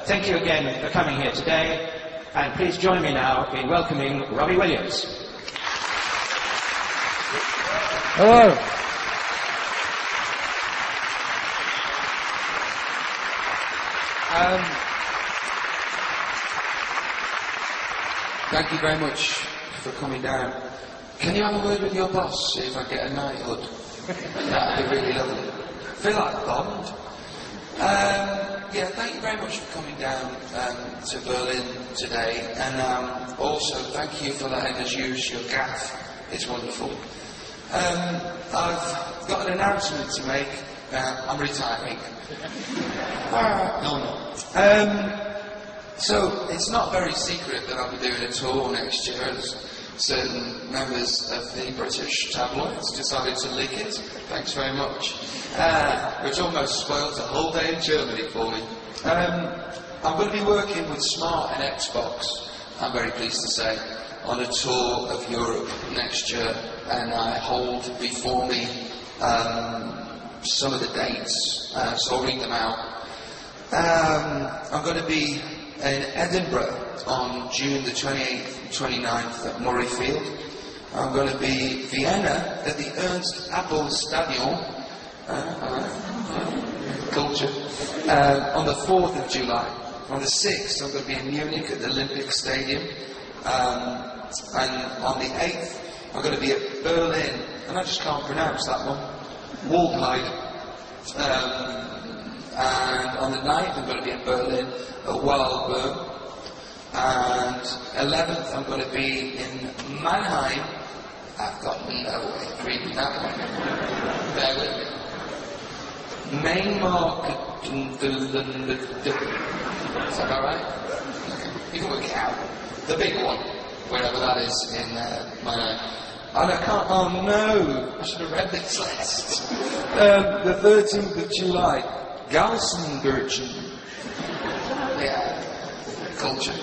thank you again for coming here today, and please join me now in welcoming Robbie Williams. Hello. Thank you very much for coming down. Can you have a word with your boss, see if I get a knighthood? That'd be really lovely. I feel like Bond. Yeah, thank you very much for coming down to Berlin today, and also thank you for letting us use your gaff. It's wonderful. I've got an announcement to make. I'm retiring. No. So it's not very secret that I'll be doing a tour next year, as certain members of the British tabloids decided to leak it. Thanks very much. Which almost spoils a whole day in Germany for me. I'm going to be working with Smart and Xbox, I'm very pleased to say, on a tour of Europe next year, and I hold before me some of the dates, so I'll read them out. I'm going to be in Edinburgh on June the 28th and 29th at Murrayfield. I'm going to be Vienna at the Ernst Abel Stadion, culture, on the 4th of July. On the 6th I'm going to be in Munich at the Olympic Stadium, and on the 8th I'm going to be at Berlin, and I just can't pronounce that one, Waldheim. And on the 9th I'm going to be in Berlin at Waldburg, and 11th I'm going to be in Mannheim. I've got no way of reading that one. Bear with me. Mainmark. Is that alright? Okay. You can work it out. The big one, wherever that is in Mannheim. And I can't. Oh no! I should have read this list. The 13th of July. Gelsenkirchen. Yeah, culture.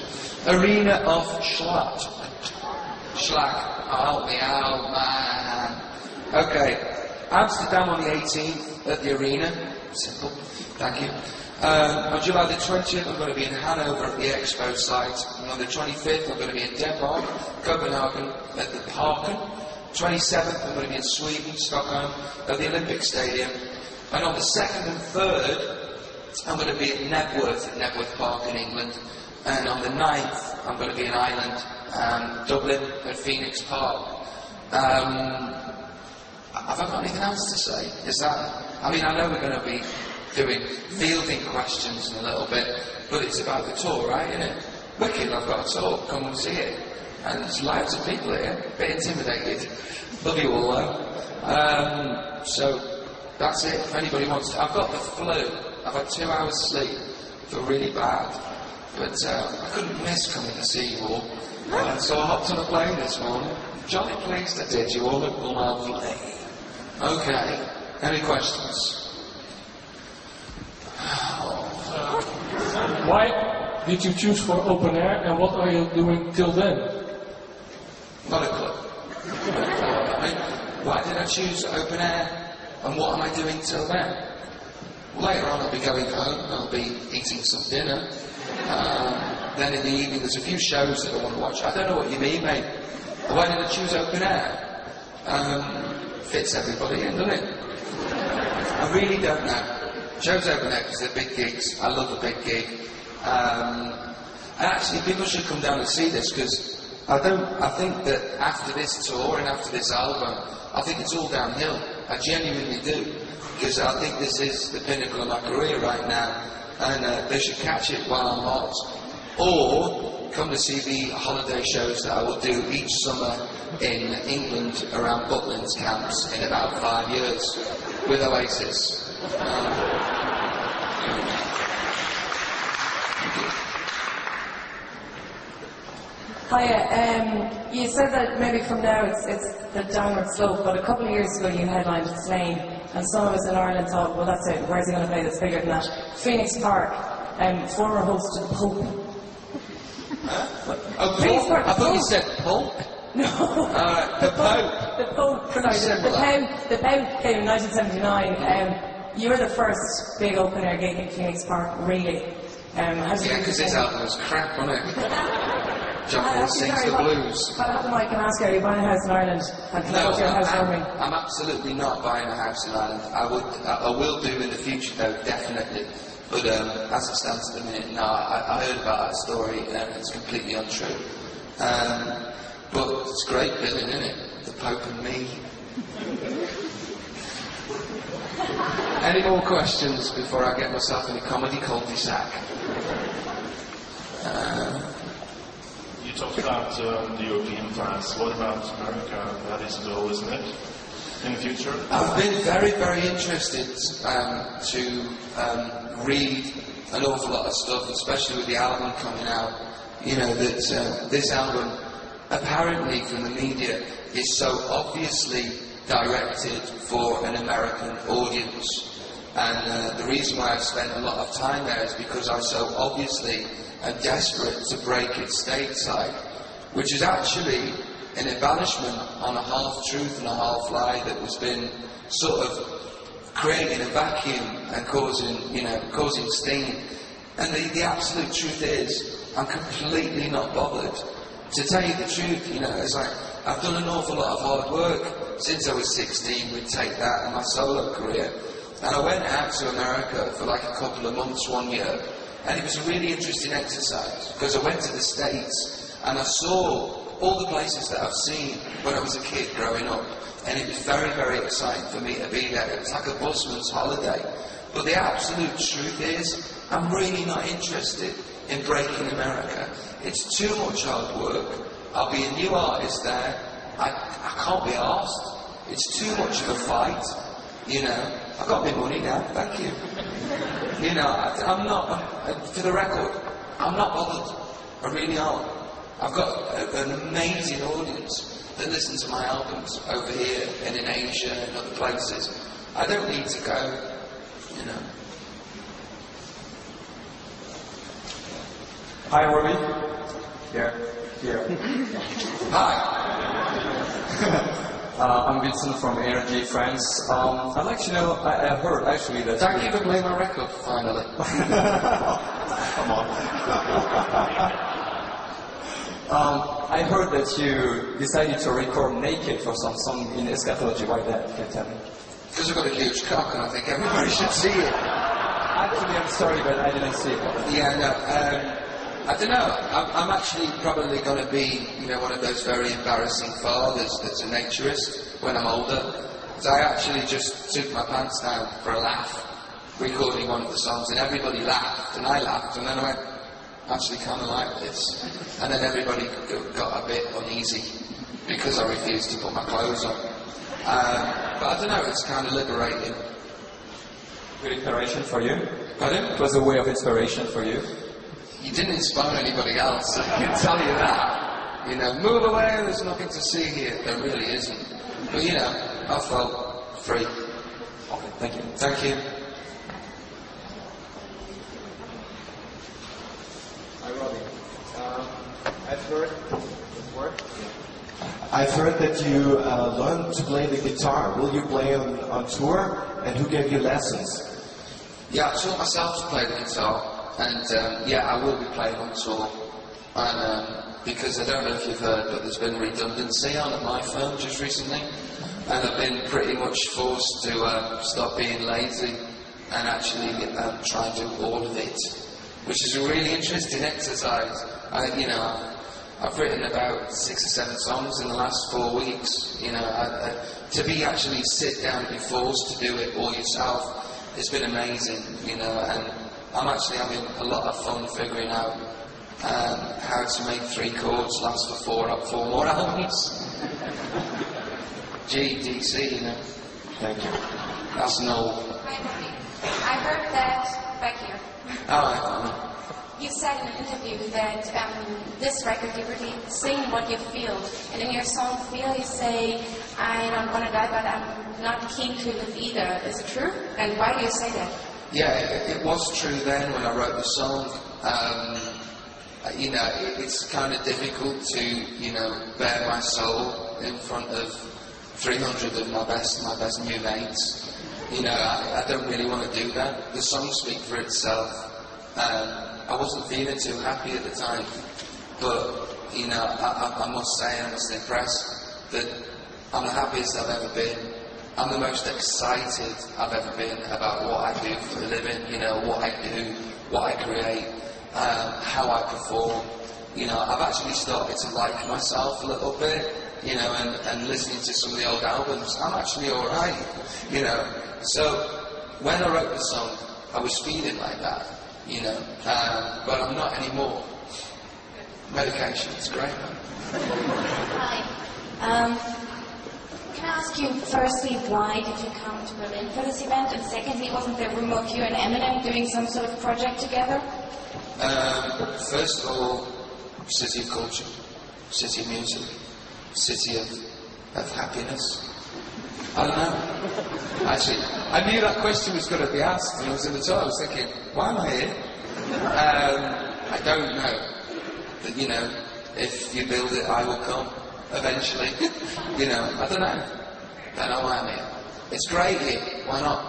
Arena of Schlatt. Schlag. Oh, help me out, man. Okay. Amsterdam on the 18th at the Arena. Simple. Thank you. On July the 20th, I'm going to be in Hanover at the Expo site. And on the 25th, I'm going to be in Denmark, Copenhagen at the Parken. 27th, I'm going to be in Sweden, Stockholm at the Olympic Stadium. And on the 2nd and 3rd, I'm going to be at Nebworth Park in England. And on the 9th, I'm going to be in Ireland, Dublin at Phoenix Park. Have I got anything else to say? Is that... I mean, I know we're going to be doing fielding questions in a little bit, but it's about the tour, right, isn't it? Wicked, I've got a tour, come and see it. And there's loads of people here, a bit intimidated. Love you all though. So, that's it. If anybody wants to... I've got the flu. I've had 2 hours sleep. I feel really bad. But I couldn't miss coming to see you all. So I hopped on a plane this morning. Jolly pleased I did. You all look lovely. Okay. Any questions? Why did you choose for open air, and what are you doing till then? Not a clue. I mean, why did I choose open air, and what am I doing till then? Later on I'll be going home, I'll be eating some dinner. Then in the evening there's a few shows that I want to watch. I don't know what you mean, mate. Why did I choose open air? Fits everybody in, doesn't it? I really don't know. Chose open air because they're big gigs. I love a big gig. And actually people should come down and see this, because I think that after this tour and after this album, I think it's all downhill. I genuinely do. Because I think this is the pinnacle of my career right now, and they should catch it while I'm hot. Or come to see the holiday shows that I will do each summer in England around Butlins camps in about 5 years with Oasis. Hiya, you said that maybe from now it's the downward slope, but a couple of years ago you headlined Slane, and some of us in Ireland thought, well that's it, where's he going to play that's bigger than that? Phoenix Park, former host of the Pope. Oh, Phoenix Park, I thought you said Pope. No. The Pope. The Pope, sorry, the Pope came in 1979. You were the first big open air gig in Phoenix Park, really. Yeah, because his album was crap, wasn't it? John Paul sings the blues. I'll have the mic and ask you, are you buying a house in Ireland? And can I go to your house warming? I'm absolutely not buying a house in Ireland. I will do in the future though, definitely. But as it stands at the minute, no, I heard about that story and it's completely untrue. But it's great billing, isn't it? The Pope and me. Any more questions before I get myself in a comedy cul-de-sac? You talked about the European fans. What about America? That is the goal, isn't it? In the future? I've been very, very interested to read an awful lot of stuff, especially with the album coming out. You know, that this album, apparently from the media, is so obviously directed for an American audience. And the reason why I've spent a lot of time there is because I so obviously am desperate to break it stateside, which is actually an embellishment on a half-truth and a half-lie that has been sort of creating a vacuum and causing steam. And the absolute truth is, I'm completely not bothered. To tell you the truth, you know, it's like, I've done an awful lot of hard work since I was 16 with Take That and my solo career. And I went out to America for like a couple of months 1 year, and it was a really interesting exercise, because I went to the States and I saw all the places that I've seen when I was a kid growing up, and it was very, very exciting for me to be there. It was like a busman's holiday. But the absolute truth is, I'm really not interested in breaking America. It's too much hard work. I'll be a new artist there. I can't be arsed. It's too much of a fight, you know. I've got my money now, thank you. You know, I'm not, for the record, I'm not bothered. I really aren't. I've got an amazing audience that listen to my albums over here and in Asia and other places. I don't need to go, you know. Hi, Robbie. Here. Hi. I'm Vincent from Energy, France. I'd like to know, I heard actually that... Thank you for playing my record, finally. Come on. I heard that you decided to record naked for some song in eschatology. Why that? Can you tell me? Because I've got a huge cock and I think everybody should see it. Actually, I'm sorry, but I didn't see it. Yeah, no, I don't know. I'm actually probably going to be, you know, one of those very embarrassing fathers that's a naturist when I'm older. So I actually just took my pants down for a laugh, recording one of the songs, and everybody laughed, and I laughed, and then I went, actually kind of like this. And then everybody got a bit uneasy because I refused to put my clothes on. But I don't know, it's kind of liberating. Good inspiration for you? Pardon? It was a way of inspiration for you? You didn't inspire anybody else, I can tell you that. You know, move away, there's nothing to see here. There really isn't. But you know, I felt free. Okay, thank you. Thank you. Hi, Robbie. I've heard that you learned to play the guitar. Will you play on tour? And who gave you lessons? Yeah, I taught myself to play the guitar. And yeah, I will be playing on tour. And because I don't know if you've heard, but there's been redundancy on at my firm just recently. And I've been pretty much forced to stop being lazy and actually try and do all of it, which is a really interesting exercise. I've written about 6 or 7 songs in the last 4 weeks. You know, to be actually sit down and be forced to do it all yourself, it's been amazing. You know, and I'm actually having a lot of fun figuring out how to make 3 chords last for 4 more albums. G, D, C, you know. Thank you. That's no. I heard that back here. Oh, You said in an interview that this record you really sing what you feel. And in your song Feel you say, I don't want to die but I'm not keen to live either. Is it true? And why do you say that? yeah, it was true then when I wrote the song. You know, it's kind of difficult to, you know, bare my soul in front of 300 of my best new mates. You know, I don't really want to do that. The songs speak for itself. I wasn't feeling too happy at the time, but you know, I must say, I must impress that I'm the happiest I've ever been. I'm the most excited I've ever been about what I do for a living, you know, what I do, what I create, how I perform. You know, I've actually started to like myself a little bit, you know, and listening to some of the old albums, I'm actually alright, you know. So, when I wrote the song, I was feeling like that, you know, but I'm not anymore. Medication, it's great, man. Hi. Can I ask you, firstly, why did you come to Berlin for this event? And secondly, wasn't there rumor of you and Eminem doing some sort of project together? First of all, city of culture, city of music, city of happiness. I don't know. Actually, I knew that question was going to be asked, and I was in the toilet, I was thinking, why am I here? I don't know. But, you know, if you build it, I will come. Eventually, you know, I don't know. Don't know why I'm here. It's great here. Why not?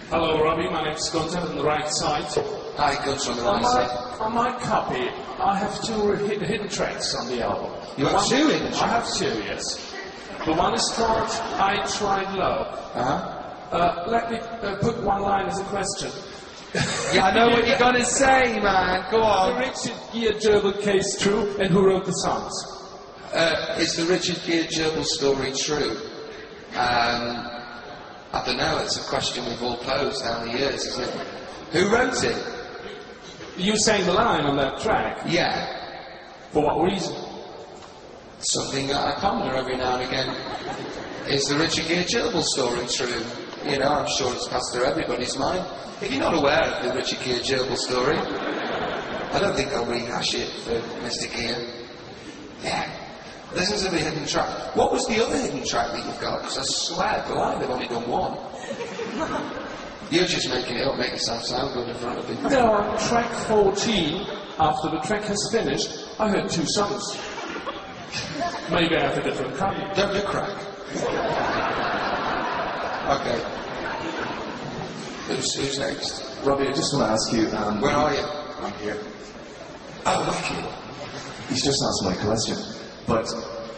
Hello, Robbie. My name's Gunther on the right side. Hi, Gunther on the right side. On my copy, I have two hidden tracks on the album. You have two hidden tracks? I have two, yes. The one is called I Tried Love. Let me put one line as a question. Yeah, I know what you're going to say, man. Go on. The Richard Gere Gerbil case true, and who wrote the songs? Is the Richard Gere Gerbil story true? I don't know, it's a question we've all posed down the years, isn't it? Who wrote it? You sang the line on that track. Yeah. For what reason? Something that I ponder every now and again. Is the Richard Gere Gerbil story true? You know, I'm sure it's passed through everybody's mind. If you're not aware of the Richard Gere Gerbil story, I don't think I'll rehash it for Mr. Gere. Yeah. Listen to the hidden track. What was the other hidden track that you've got? Because I swear, God, they've only done one. You're just making it up, make yourself sound good in front of people. No, on track 14, after the track has finished, I heard two songs. Maybe I have a different copy. Don't do crack. Okay. Who's next? Robbie, I just want to ask you... Where are you? I'm here. Oh, wicked. He's just asked my question. But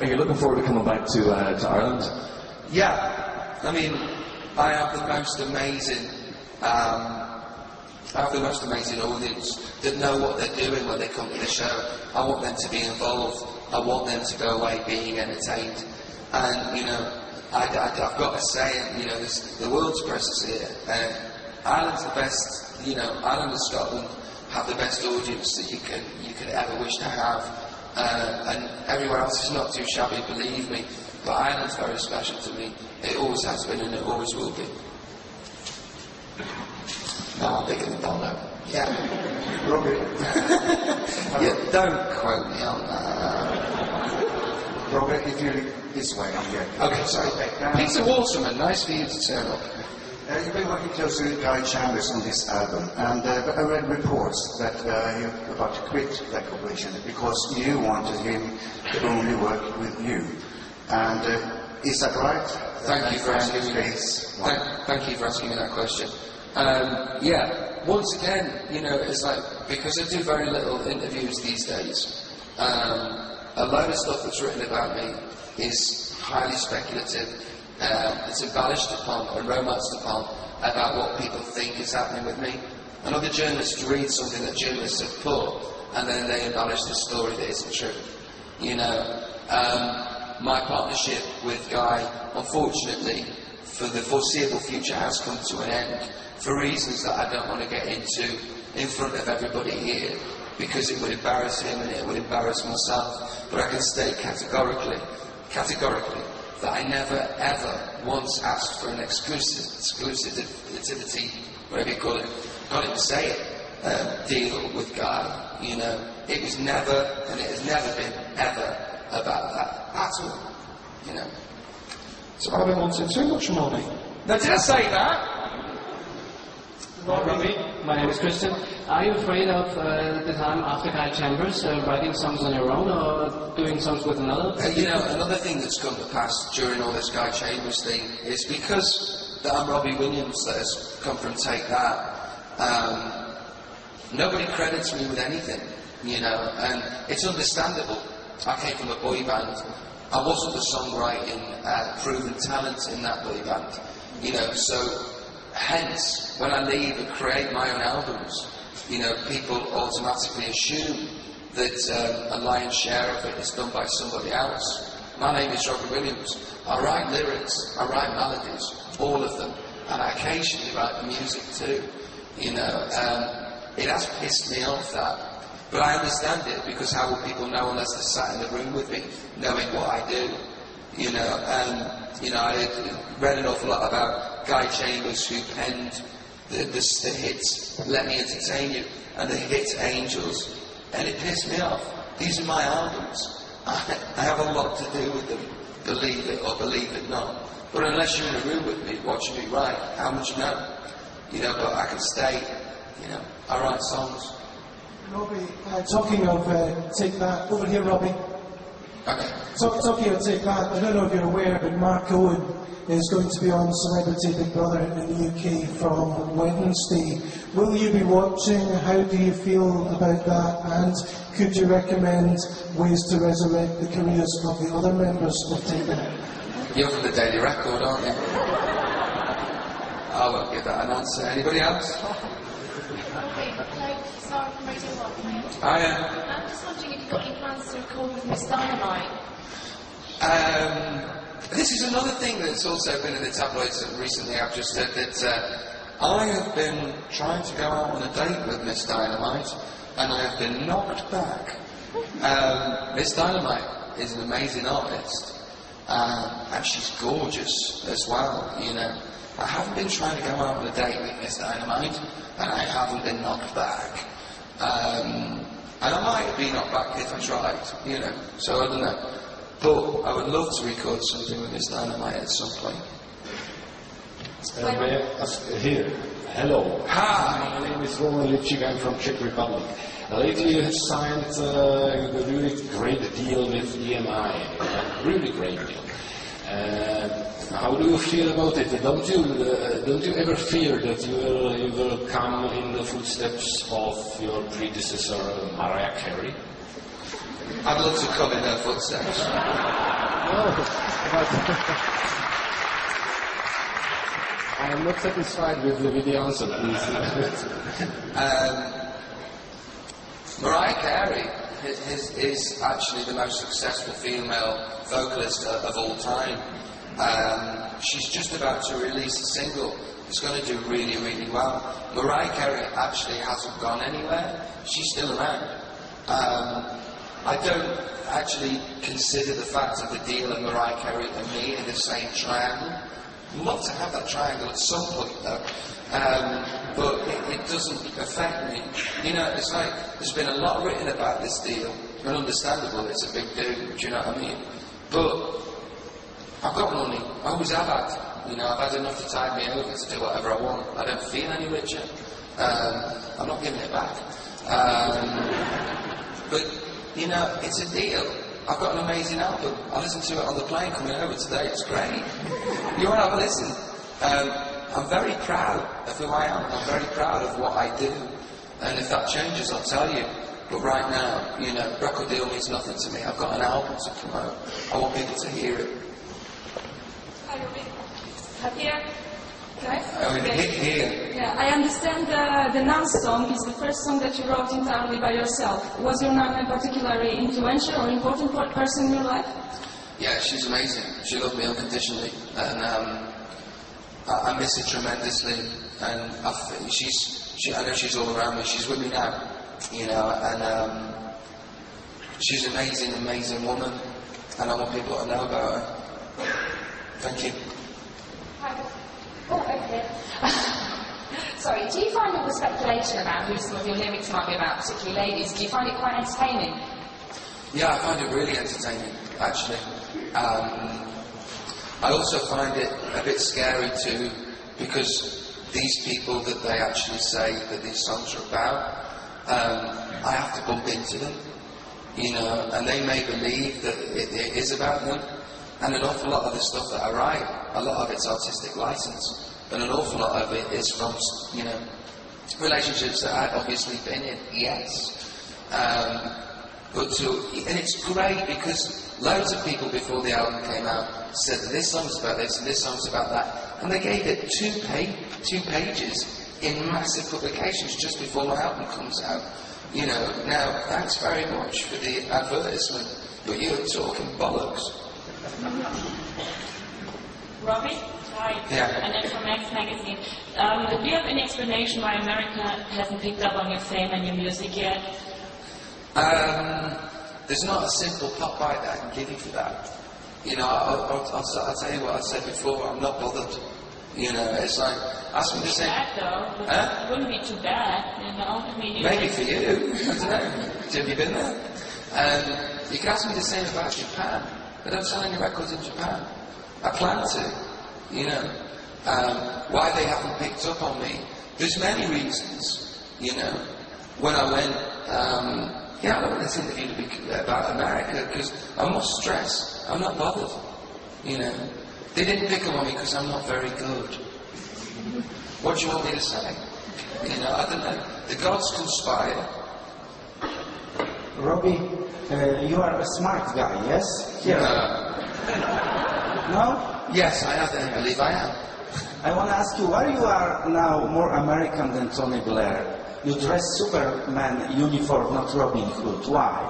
are you looking forward to coming back to Ireland? Yeah. I mean, I have the most amazing... audience that know what they're doing when they come to the show. I want them to be involved. I want them to go away being entertained. And, you know, I've got to say, you know, the world's presence here. Ireland's the best, you know, Ireland and Scotland have the best audience that you could ever wish to have. And everywhere else is not too shabby, believe me. But Ireland's very special to me. It always has been and it always will be. No, I'm bigger than Bono. Yeah. Robbie. Yeah, don't quote me on that. Robbie, if you this way, I'm here. Okay, sorry. Peter Waterman, nice for you to turn up. You've been working closely with Guy Chambers on this album, and I read reports that you're about to quit that cooperation because you wanted him to only work with you. And is that right? Thank you for asking me. Thank you for asking me that question. Yeah, once again, you know, it's like, because I do very little interviews these days, a load of stuff that's written about me is highly speculative. It's embellished upon and romanced upon about what people think is happening with me. And other journalists read something that journalists have put, and then they embellish the story that isn't true. You know, my partnership with Guy, unfortunately, for the foreseeable future has come to an end, for reasons that I don't want to get into in front of everybody here, because it would embarrass him and it would embarrass myself. But I can state categorically, that I never ever once asked for an exclusivity, whatever you call it, can't even say it, deal with Guy. You know, it was never, and it has never been ever about that at all. You know. So I've been wanting too much money. Now, did I say that? Robbie, my name is Christian. Are you afraid of the time after Guy Chambers writing songs on your own or doing songs with another? You know, another thing that's come to pass during all this Guy Chambers thing is because that I'm Robbie Williams that has come from Take That. nobody credits me with anything, you know, and it's understandable. I came from a boy band. I wasn't the songwriting proven talent in that boy band, you know, so hence, when I leave and create my own albums, you know, people automatically assume that a lion's share of it is done by somebody else. My name is Robbie Williams. I write lyrics, I write melodies, all of them, and I occasionally write the music too, you know. It has pissed me off, that, but I understand it, because how will people know unless they're sat in the room with me, knowing what I do, you know. And you know, I read an awful lot about Guy Chambers, who penned the hits Let Me Entertain You and the hit Angels, and it pissed me off. These are my albums. I have a lot to do with them, believe it or believe it not. But unless you're in a room with me, watching me write, how much know? You know, but I can stay, you know, I write songs. Robbie, talking of Take That, over here, Robbie. Okay. Talking of Take That, I don't know if you're aware, but Mark Owen is going to be on Celebrity Big Brother in the UK from Wednesday. Will you be watching? How do you feel about that? And could you recommend ways to resurrect the careers of the other members of Take That? You're from the Daily Record, aren't you? I won't give that an answer. Anybody else? I am. I'm just wondering if you've got any plans to record with Miss Dynamite. This is another thing that's also been in the tabloids recently. I've just said that I have been trying to go out on a date with Miss Dynamite, and I have been knocked back. Miss Dynamite is an amazing artist, and she's gorgeous as well, you know. I haven't been trying to go out on a date with Miss Dynamite, and I haven't been knocked back. And I might be knocked back if I tried, you know, so I don't know. But I would love to record something with Miss Dynamite at some point. May I ask here? Hello. Hi. My name is Roman Lipchik. I'm from Czech Republic. Lately you have signed a really great deal with EMI. A really great deal. How do you feel about it? Don't you ever fear that you will come in the footsteps of your predecessor, Mariah Carey? I'd love to come in her footsteps. I am not satisfied with the answer, please. Mariah Carey is actually the most successful female vocalist of all time. She's just about to release a single. It's going to do really, really well. Mariah Carey actually hasn't gone anywhere. She's still around. I don't actually consider the fact of the deal of Mariah Carey and me in the same triangle. I'd love to have that triangle at some point though, but it doesn't affect me. You know, it's like there's been a lot written about this deal, and understandable, it's a big deal, do you know what I mean? But I've got money, I always have had. You know, I've had enough to tide me over to do whatever I want. I don't feel any richer. I'm not giving it back. But you know, it's a deal. I've got an amazing album. I listened to it on the plane coming over today. It's great. You want to have a listen? I'm very proud of who I am. I'm very proud of what I do. And if that changes, I'll tell you. But right now, you know, record deal means nothing to me. I've got an album to promote. I want people to hear it. Hi, Robbie. Here. Here. Yeah, I understand the Nun song is the first song that you wrote entirely by yourself. Was your Nun a particularly influential or important person in your life? Yeah, she's amazing. She loved me unconditionally, and I miss her tremendously. And I know she's all around me. She's with me now, you know, and she's an amazing, amazing woman, and I want people to know about her. Thank you. Oh, okay. Sorry, do you find all the speculation about who some of your lyrics might be about, particularly ladies, do you find it quite entertaining? Yeah, I find it really entertaining, actually. I also find it a bit scary too, because these people that they actually say that these songs are about, I have to bump into them, you know, and they may believe that it is about them. And an awful lot of the stuff that I write, a lot of it's artistic license, and an awful lot of it is from, you know, relationships that I've obviously been in, yes. And it's great because loads of people before the album came out said that this song's about this and this song's about that, and they gave it two pages in massive publications just before my album comes out. You know, now thanks very much for the advertisement, but you're talking bollocks. Robbie? Hi. Yeah. And then from X Magazine. Do you have any explanation why America hasn't picked up on your fame and your music yet? There's not a simple pop bite that I can give you for that. You know, I'll tell you what I said before, I'm not bothered. You know, it's like, ask me the same... Bad though. Huh? It wouldn't be too bad, you know? I mean, Maybe for you, I don't know. Have you been there? You can ask me the same about Japan. They don't sell any records in Japan. I plan to, you know. Why they haven't picked up on me, there's many reasons, you know. When I went, I don't want this interview to be about America because I'm not stressed, I'm not bothered, you know. They didn't pick up on me because I'm not very good. What do you want me to say? You know, I don't know. The gods conspire. Robbie, you are a smart guy, yes? Here. No? Yes, I believe I am. I want to ask you, why you are now more American than Tony Blair? You dress Superman uniform, not Robin Hood. Why?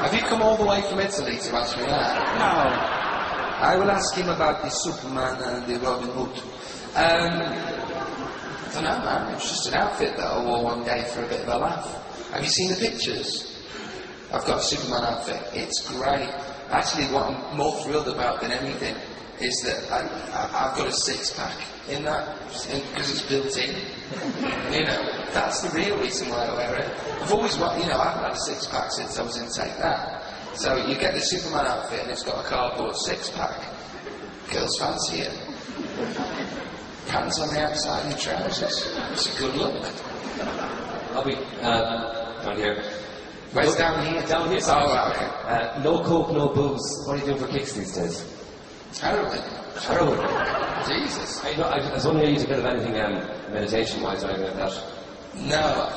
Have you come all the way from Italy to ask me that? No. I will ask him about the Superman and the Robin Hood. I don't know, man. It's just an outfit that I wore one day for a bit of a laugh. Have you seen the pictures? I've got a Superman outfit. It's great. Actually, what I'm more thrilled about than anything is that I've got a six-pack in that, because it's built in. You know, that's the real reason why I wear it. I've always wanted, you know, I haven't had a six-pack since I was in Take That. So you get the Superman outfit and it's got a cardboard six-pack. Girls fancy it. Pants on the outside and trousers. It's a good look. Robbie, down here. Where's down here? Down here, sorry. Oh, okay. No coke, no booze. What are you doing for kicks these days? Heroin. Heroin? Jesus. I was wondering if you did anything meditation-wise or anything like that. No.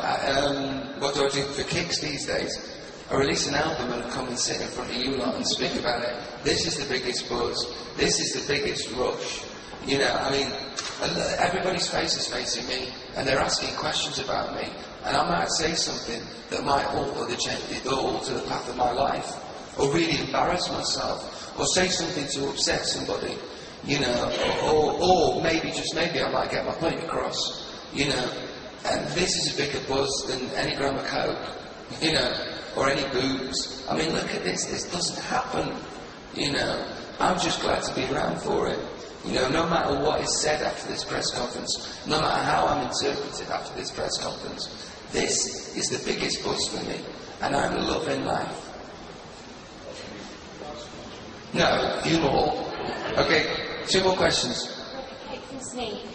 What do I do for kicks these days? I release an album and come and sit in front of you lot and speak about it. This is the biggest buzz. This is the biggest rush. You know, I mean, everybody's face is facing me and they're asking questions about me. And I might say something that might alter the path of my life. Or really embarrass myself. Or say something to upset somebody. You know, or maybe, just maybe, I might get my point across. You know, and this is a bigger buzz than any gram of coke. You know, or any booze. I mean, look at this. This doesn't happen. You know, I'm just glad to be around for it. You know, no matter what is said after this press conference, no matter how I'm interpreted after this press conference, this is the biggest buzz for me, and I'm loving life. No, a few more. Okay, 2 more questions. Kate from Sneak.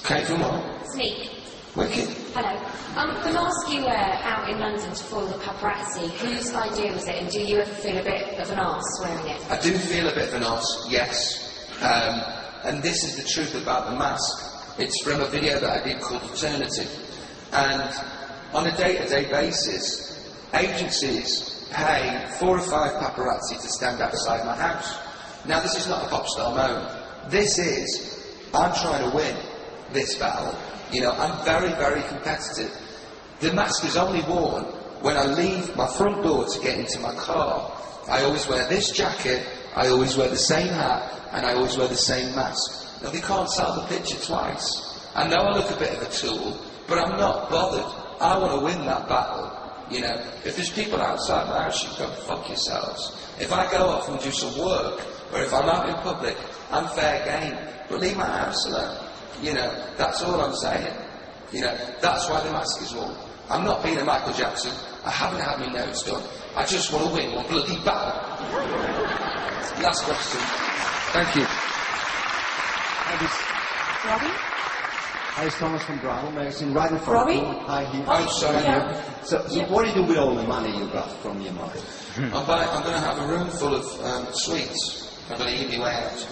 Kate from what? Sneak. Wicked. Hello. The mask you wear out in London to foil the paparazzi, whose idea was it, and do you ever feel a bit of an arse wearing it? I do feel a bit of an arse, yes. And this is the truth about the mask. It's from a video that I did called Alternative. And on a day-to-day basis, agencies pay 4 or 5 paparazzi to stand outside my house. Now, this is not a pop star moment. This is, I'm trying to win this battle. You know, I'm very, very competitive. The mask is only worn when I leave my front door to get into my car. I always wear this jacket, I always wear the same hat, and I always wear the same mask. Now, they can't sell the picture twice. I know I look a bit of a tool, but I'm not bothered. I want to win that battle. You know, if there's people outside my house, you can go fuck yourselves. If I go off and do some work, or if I'm out in public, I'm fair game. But leave my house alone. You know, that's all I'm saying. You know, that's why the mask is worn. I'm not being a Michael Jackson. I haven't had my nose done. I just want to win one bloody battle. Last question. Thank you. Robbie? Hi, it's Thomas from Bravo Magazine, right in front Robbie? of you. Hi, here. I'm sorry. Yeah. So what do you do with all the money you got from your mother? I'm going to have a room full of sweets. I'm going to eat my way out.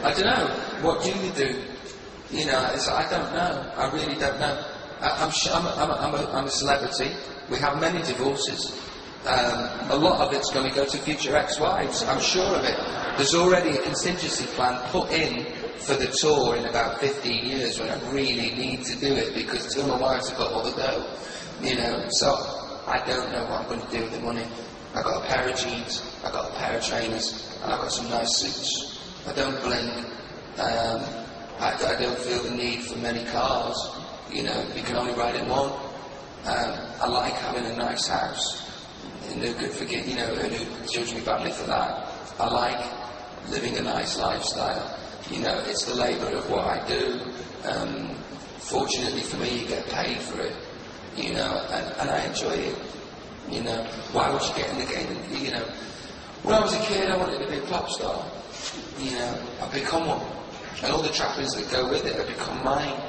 I don't know. What do you do? You know, I don't know. I really don't know. I'm a celebrity. We have many divorces. A lot of it's going to go to future ex-wives. I'm sure of it. There's already a contingency plan put in for the tour in about 15 years when I really need to do it because two of my wives have got all the dough. You know, so I don't know what I'm going to do with the money. I've got a pair of jeans, I've got a pair of trainers, and I've got some nice suits. I don't blink. I don't feel the need for many cars. You know, you can only ride in one. I like having a nice house. And no good forget, you know, who judge me badly for that. I like living a nice lifestyle. You know, it's the labour of what I do. Fortunately for me, you get paid for it. You know, and I enjoy it. You know, why would you get in the game? You know, when I was a kid, I wanted to be a pop star. You know, I've become one. And all the trappings that go with it have become mine.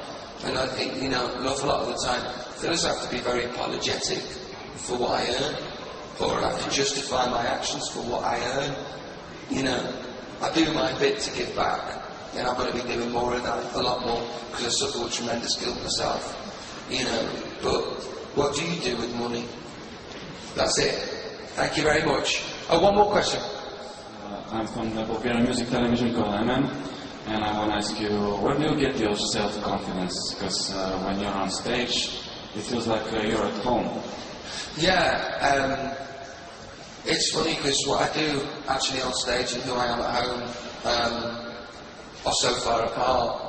And I think, you know, an awful lot of the time, those have to be very apologetic for what I earn. Or I have to justify my actions for what I earn. You know, I do my bit to give back. And I'm going to be doing more of that, a lot more, because I suffer with tremendous guilt myself. You know, but what do you do with money? That's it. Thank you very much. Oh, one more question. I'm from the popular music television called MM, and I want to ask you, where do you get your self-confidence? Because when you're on stage, it feels like you're at home. Yeah, it's funny because what I do actually on stage and who I am at home are so far apart.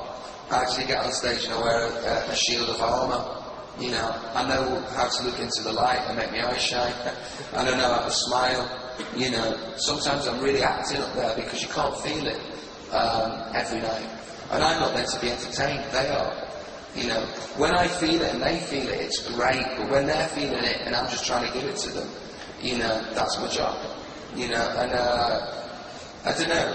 I actually get on stage and I wear a shield of armour. You know, I know how to look into the light and make my eyes shine. I don't know how to smile. You know, sometimes I'm really acting up there because you can't feel it every night. And I'm not there to be entertained, they are. You know, when I feel it and they feel it, it's great. But when they're feeling it and I'm just trying to give it to them, you know, that's my job. You know, and I don't know,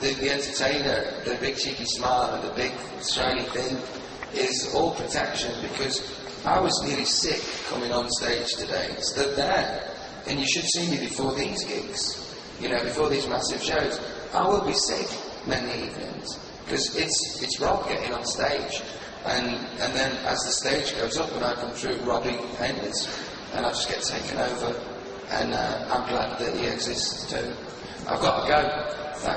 the entertainer, the big cheeky smile and the big shiny thing is all protection because I was nearly sick coming on stage today. Stood there. And you should see me before these gigs, you know, before these massive shows. I will be sick many evenings because it's rock getting on stage. And then as the stage goes up and I come through, Robbie enters and I just get taken over. And I'm glad that he exists too. I've got to go.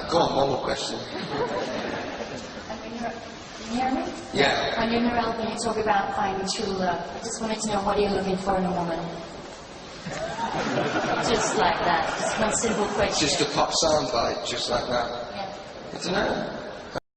Go on, one more question. Can you hear me? Yeah. On your new album, you talk about finding true love. I just wanted to know what are you looking for in a woman? Just like that. Just one simple question. Just a pop soundbite, just like that. Yeah. I don't know.